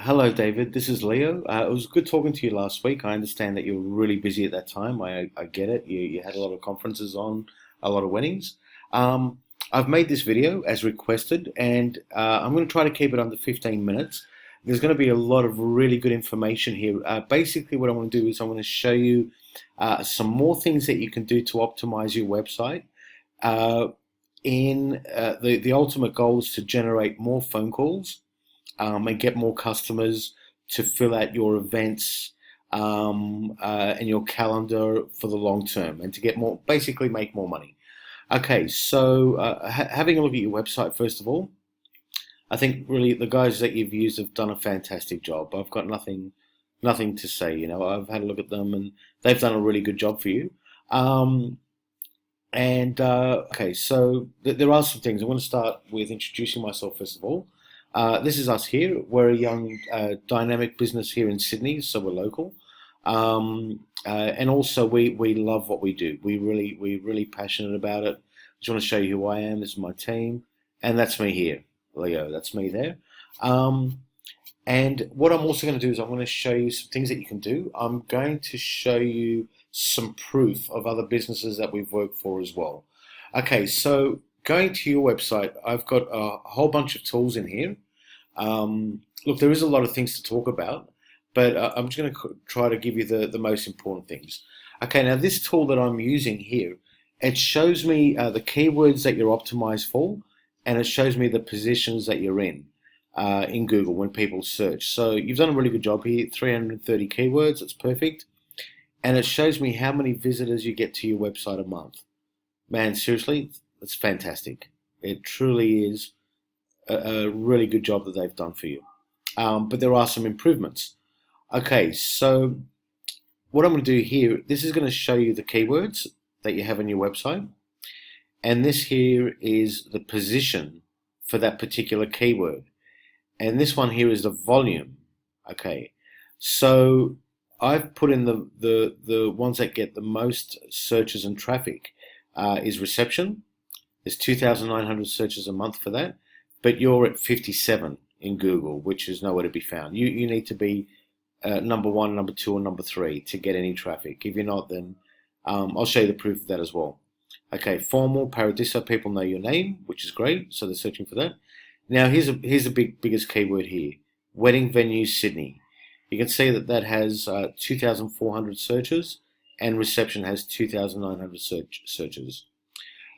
Hello, David. This is Leo. It was good talking to you last week. I understand that you were really busy at that time. I get it. You had a lot of conferences on, a lot of weddings. Um, I've made this video as requested, and I'm going to try to keep it under 15 minutes. There's going to be a lot of really good information here. Basically, what I want to do is I want to show you some more things that you can do to optimize your website. Uh, the ultimate goal is to generate more phone calls and get more customers to fill out your events and your calendar for the long term and to get more, basically make more money. Okay, so having a look at your website first of all, I think really the guys that you've used have done a fantastic job. I've got nothing to say. I've had a look at them and they've done a really good job for you. Um, okay, so there are some things. I want to start with introducing myself first of all. This is us here. We're a young, dynamic business here in Sydney, so we're local. And also we love what we do. We're really passionate about it. Just want to show you who I am. This is my team, and that's me here, Leo. That's me there. Um, and what I'm also going to do is I'm going to show you some things that you can do. I'm going to show you some proof of other businesses that we've worked for as well. Okay, so going to your website, I've got a whole bunch of tools in here. Look, there is a lot of things to talk about, but I'm just going to try to give you the most important things. Okay, now this tool that I'm using here, it shows me the keywords that you're optimized for, and it shows me the positions that you're in Google when people search. So you've done a really good job here, 330 keywords, that's perfect. And it shows me how many visitors you get to your website a month. Man, seriously, it's fantastic. It truly is a really good job that they've done for you. But there are some improvements. Okay, so what I'm going to do here, this is going to show you the keywords that you have on your website. And this here is the position for that particular keyword. And this one here is the volume. Okay, so I've put in the ones that get the most searches and traffic is reception. There's 2,900 searches a month for that, but you're at 57 in Google, which is nowhere to be found. You need to be number one, number two, or number three to get any traffic. If you're not, then I'll show you the proof of that as well. Okay, formal, Paradiso, people know your name, which is great, so they're searching for that. Now here's the biggest keyword here: wedding venue Sydney. You can see that that has 2,400 searches, and reception has 2,900 searches.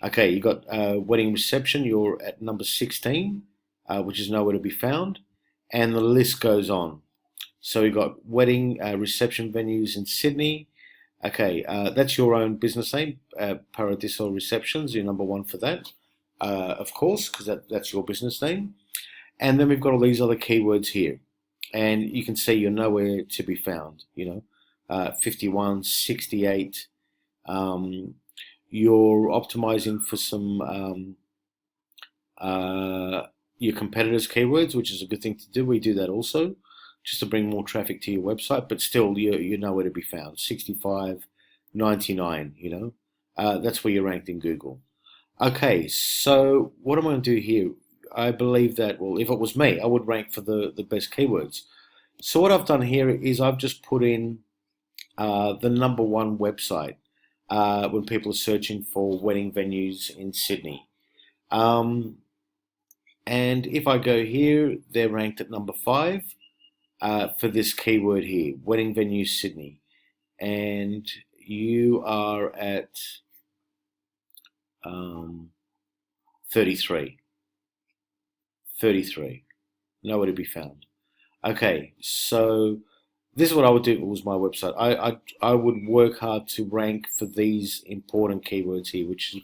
Okay, you got wedding reception. You're at number 16, which is nowhere to be found, and the list goes on. So you've got wedding reception venues in Sydney. Okay, that's your own business name, Paradiso Receptions. You're number one for that, of course, because that's your business name. And then we've got all these other keywords here, and you can see you're nowhere to be found. 51, 68. You're optimizing for some your competitors' keywords, which is a good thing to do. We do that also, just to bring more traffic to your website, but still you're nowhere to be found. 65, 99, that's where you're ranked in Google. Okay, so what I'm going to do here, I believe that, well, if it was me, I would rank for the best keywords. So what I've done here is I've just put in the number one website when people are searching for wedding venues in Sydney. And if I go here, they're ranked at number five for this keyword here, wedding venue Sydney. And you are at 33. 33. Nowhere to be found. Okay, so this is what I would do if it was my website. I would work hard to rank for these important keywords here, which is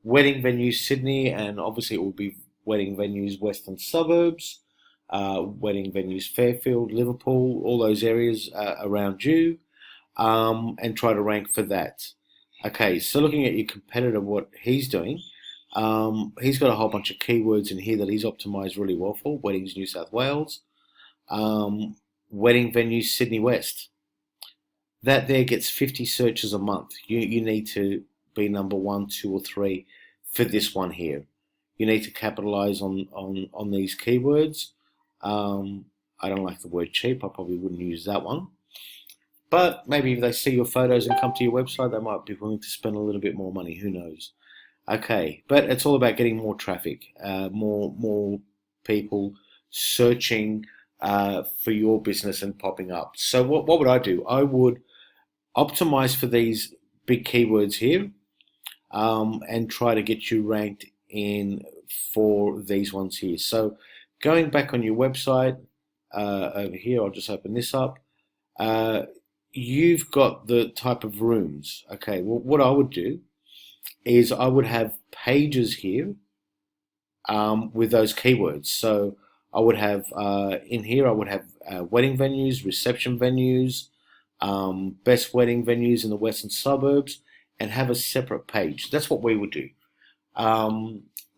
wedding venue Sydney, and obviously it will be wedding venues Western Suburbs, wedding venues Fairfield, Liverpool, all those areas around you, and try to rank for that. Okay, so looking at your competitor, what he's doing, he's got a whole bunch of keywords in here that he's optimized really well for. Weddings New South Wales, wedding venues Sydney West. That there gets 50 searches a month. You need to be number one, two, or three for this one here. You need to capitalize on these keywords. I don't like the word cheap. I probably wouldn't use that one. But maybe if they see your photos and come to your website, they might be willing to spend a little bit more money. Who knows? Okay, but it's all about getting more traffic, more people searching for your business and popping up. So what would I do? I would optimize for these big keywords here, and try to get you ranked in for these ones here. So going back on your website, over here, I'll just open this up. Uh, you've got the type of rooms. Okay, well, what I would do is I would have pages here, with those keywords. So I would have, in here, I would have wedding venues, reception venues, best wedding venues in the western suburbs, and have a separate page. That's what we would do.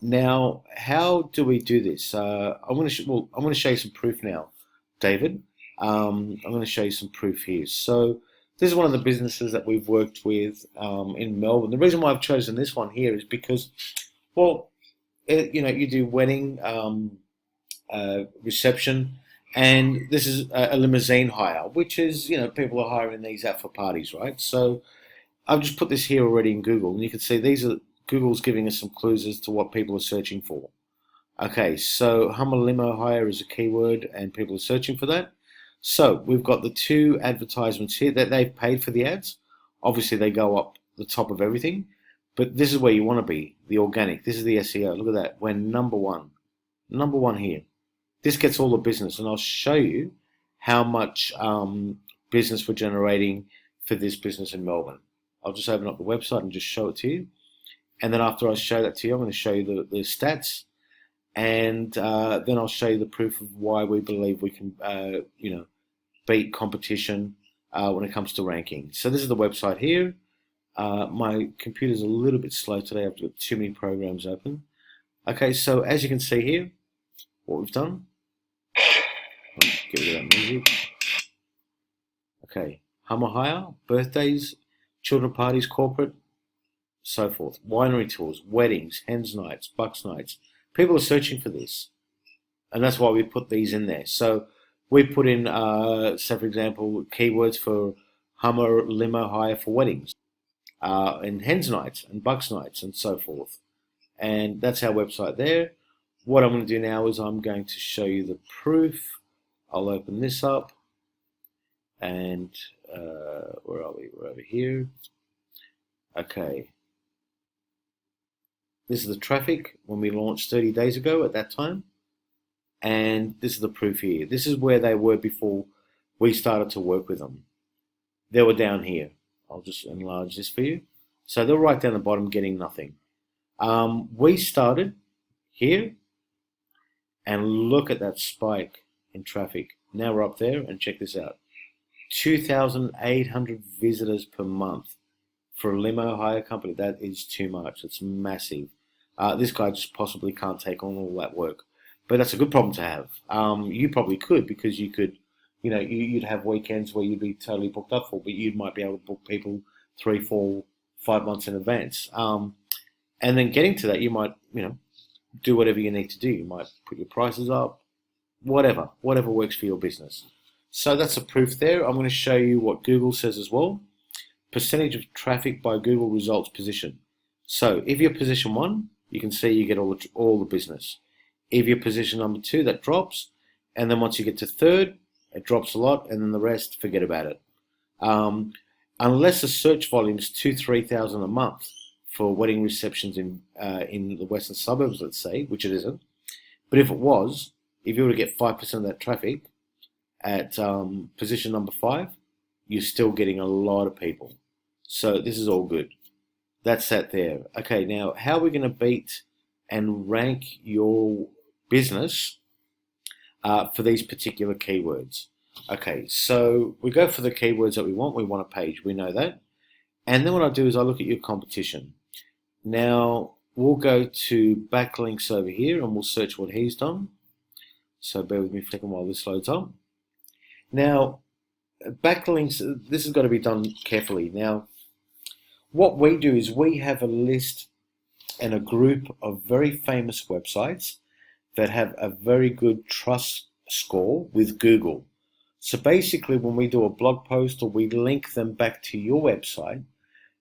Now, how do we do this? I'm going to show you some proof now, David. I'm going to show you some proof here. So this is one of the businesses that we've worked with in Melbourne. The reason why I've chosen this one here is because, well, you do wedding, reception, and this is a limousine hire, which is, people are hiring these out for parties, right? So I've just put this here already in Google, and you can see Google's giving us some clues as to what people are searching for. Okay, so Hummer limo hire is a keyword, and people are searching for that. So we've got the two advertisements here that they've paid for the ads. Obviously, they go up the top of everything, but this is where you want to be, the organic. This is the SEO. Look at that. We're number one here. This gets all the business, and I'll show you how much business we're generating for this business in Melbourne. I'll just open up the website and just show it to you. And then after I show that to you, I'm going to show you the stats, and then I'll show you the proof of why we believe we can, beat competition when it comes to ranking. So this is the website here. My computer's a little bit slow today. I've got too many programs open. Okay, so as you can see here, what we've done. Get rid of that music. Okay, Hummer hire, birthdays, children parties, corporate, so forth. Winery tours, weddings, hens nights, bucks nights. People are searching for this, and that's why we put these in there. So we put in, say for example, keywords for Hummer limo hire for weddings, and hens nights and bucks nights and so forth. And that's our website there. What I'm going to do now is I'm going to show you the proof. I'll open this up, and where are we? We're over here. Okay. This is the traffic when we launched 30 days ago at that time. And this is the proof here. This is where they were before we started to work with them. They were down here. I'll just enlarge this for you. So they're right down the bottom getting nothing. We started here, and look at that spike in traffic. Now we're up there, and check this out. 2,800 visitors per month for a limo hire company. That is too much. It's massive. This guy just possibly can't take on all that work. But that's a good problem to have. You probably could, because you could, you'd have weekends where you'd be totally booked up for, but you might be able to book people 3, 4, 5 months in advance. And then getting to that, you might, do whatever you need to do. You might put your prices up, whatever works for your business. So that's a proof there. I'm going to show you what Google says as well. Percentage of traffic by Google results position. So if you're position 1, you can see you get all the business. If you're position number 2, that drops. And then once you get to 3rd, it drops a lot. And then the rest, forget about it. Unless the search volume is 2,000-3,000 a month for wedding receptions in the western suburbs, let's say, which it isn't. But if it was, if you were to get 5% of that traffic at position number 5, you're still getting a lot of people. So this is all good. That's that there. Okay, now how are we going to beat and rank your business for these particular keywords? Okay, so we go for the keywords that we want. We want a page. We know that. And then what I do is I look at your competition. Now, we'll go to backlinks over here, and we'll search what he's done. So bear with me for a second while this loads up. Now, backlinks, this has got to be done carefully. Now, what we do is we have a list and a group of very famous websites that have a very good trust score with Google. So basically, when we do a blog post or we link them back to your website,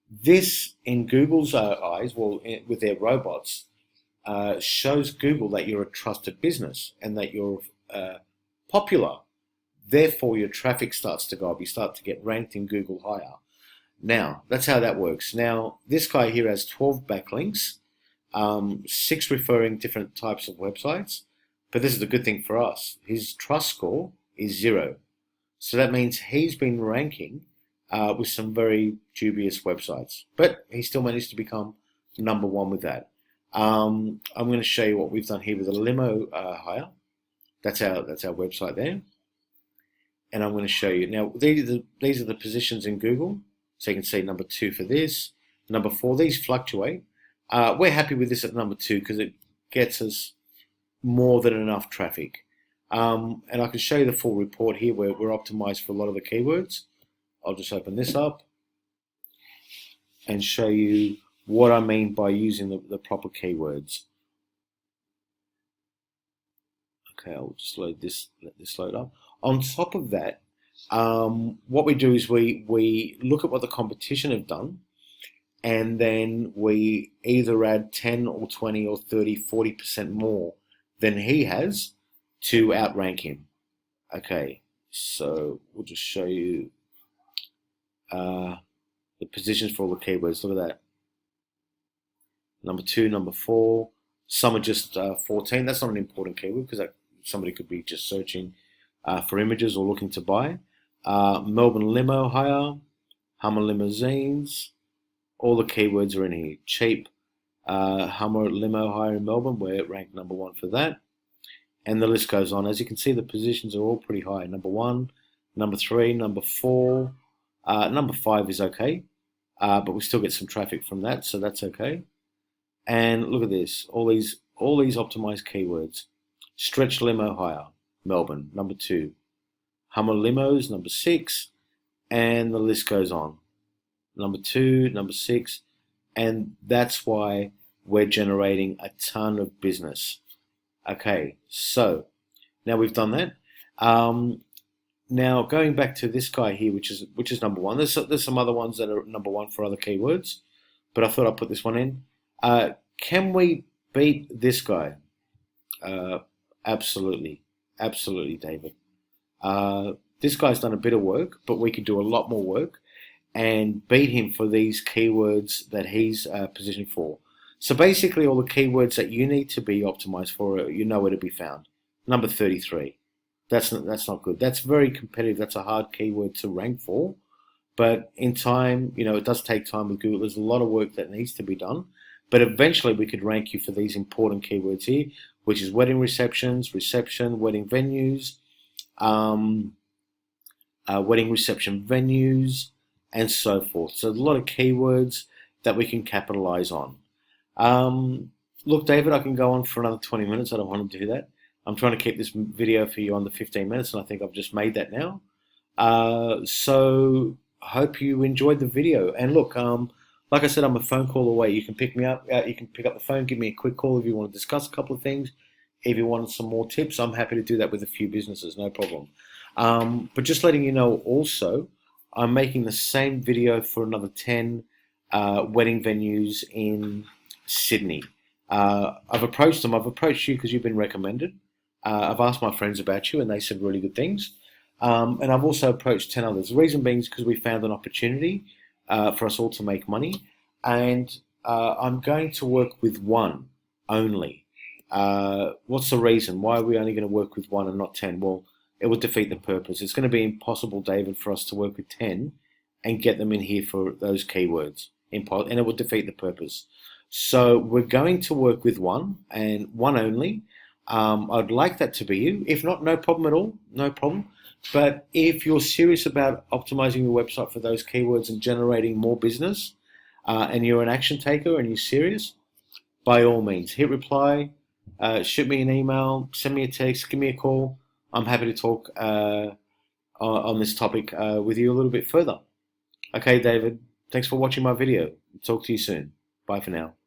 this in Google's eyes, well, with their robots, shows Google that you're a trusted business and that you're popular. Therefore, your traffic starts to go up. You start to get ranked in Google higher. Now, that's how that works. Now, this guy here has 12 backlinks, 6 referring different types of websites. But this is the good thing for us. His trust score is 0. So that means he's been ranking with some very dubious websites. But he still managed to become number 1 with that. I'm going to show you what we've done here with a limo hire. That's our website there. And I'm going to show you. Now, these are the positions in Google. So you can see number 2 for this. Number 4, these fluctuate. We're happy with this at number 2 because it gets us more than enough traffic. And I can show you the full report here where we're optimized for a lot of the keywords. I'll just open this up and show you what I mean by using the proper keywords. Okay, I'll just let this load up. On top of that, what we do is we look at what the competition have done, and then we either add 10 or 20 or 30, 40% more than he has to outrank him. Okay, so we'll just show you the positions for all the keywords. Look at that. Number 2, number 4. Some are just 14. That's not an important keyword because somebody could be just searching for images or looking to buy. Melbourne limo hire, Hummer limousines. All the keywords are in here. Cheap Hummer limo hire in Melbourne. We're ranked number 1 for that. And the list goes on. As you can see, the positions are all pretty high. Number 1, number 3, number 4. Number 5 is okay, but we still get some traffic from that, so that's okay. And look at this, all these optimized keywords. Stretch limo hire, Melbourne, number 2. Hummer limos, number 6, and the list goes on. Number 2, number 6, and that's why we're generating a ton of business. Okay, so now we've done that. Now going back to this guy here, which is number 1. There's some other ones that are number 1 for other keywords, but I thought I'd put this one in. Can we beat this guy? Absolutely, David. This guy's done a bit of work, but we could do a lot more work and beat him for these keywords that he's positioned for. So basically, all the keywords that you need to be optimized for, you know where to be found. Number 33. That's not good. That's very competitive. That's a hard keyword to rank for. But in time, it does take time with Google. There's a lot of work that needs to be done. But eventually we could rank you for these important keywords here, which is wedding receptions, wedding venues, wedding reception venues, and so forth. So a lot of keywords that we can capitalize on. Look, David, I can go on for another 20 minutes. I don't want to do that. I'm trying to keep this video for you under 15 minutes, and I think I've just made that now. So I hope you enjoyed the video. And look, like I said, I'm a phone call away. You can pick me up. You can pick up the phone, give me a quick call if you want to discuss a couple of things. If you wanted some more tips, I'm happy to do that with a few businesses, no problem. But just letting you know also, I'm making the same video for another 10 wedding venues in Sydney. I've approached them. I've approached you because you've been recommended. I've asked my friends about you, and they said really good things. And I've also approached 10 others. The reason being is because we found an opportunity for us all to make money. And I'm going to work with one only. What's the reason? Why are we only going to work with one and not 10? Well, it would defeat the purpose. It's going to be impossible, David, for us to work with 10 and get them in here for those keywords. And it would defeat the purpose. So we're going to work with one and one only. I'd like that to be you. If not, no problem at all. No problem. But if you're serious about optimizing your website for those keywords and generating more business, and you're an action taker and you're serious, by all means, hit reply, shoot me an email, send me a text, give me a call. I'm happy to talk on this topic with you a little bit further. Okay, David, thanks for watching my video. Talk to you soon. Bye for now.